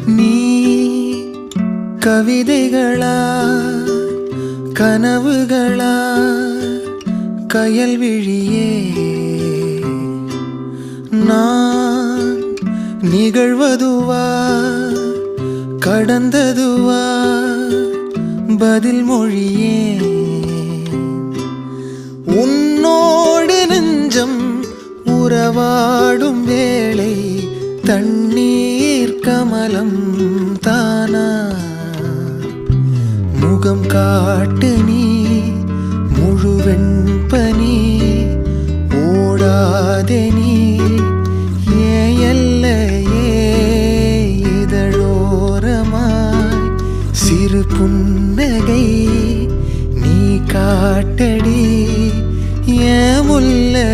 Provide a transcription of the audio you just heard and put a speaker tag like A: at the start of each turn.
A: நீ கவிதைகளா கனவுகளா கயல் விழியே நான் நிகழ்வதுவா கடந்ததுவா பதில் மொழியே உன்னோடு நெஞ்சம் உறவாடும் வேளை தண்ணீர் கமலம் தானா முகம் காட்டு நீ முழுவெண் பனி ஓடாதே நீ ஏன் எல்லையே இதழோரமாய் சிறு புன்னகை நீ காட்டடி ஏன் முல்லை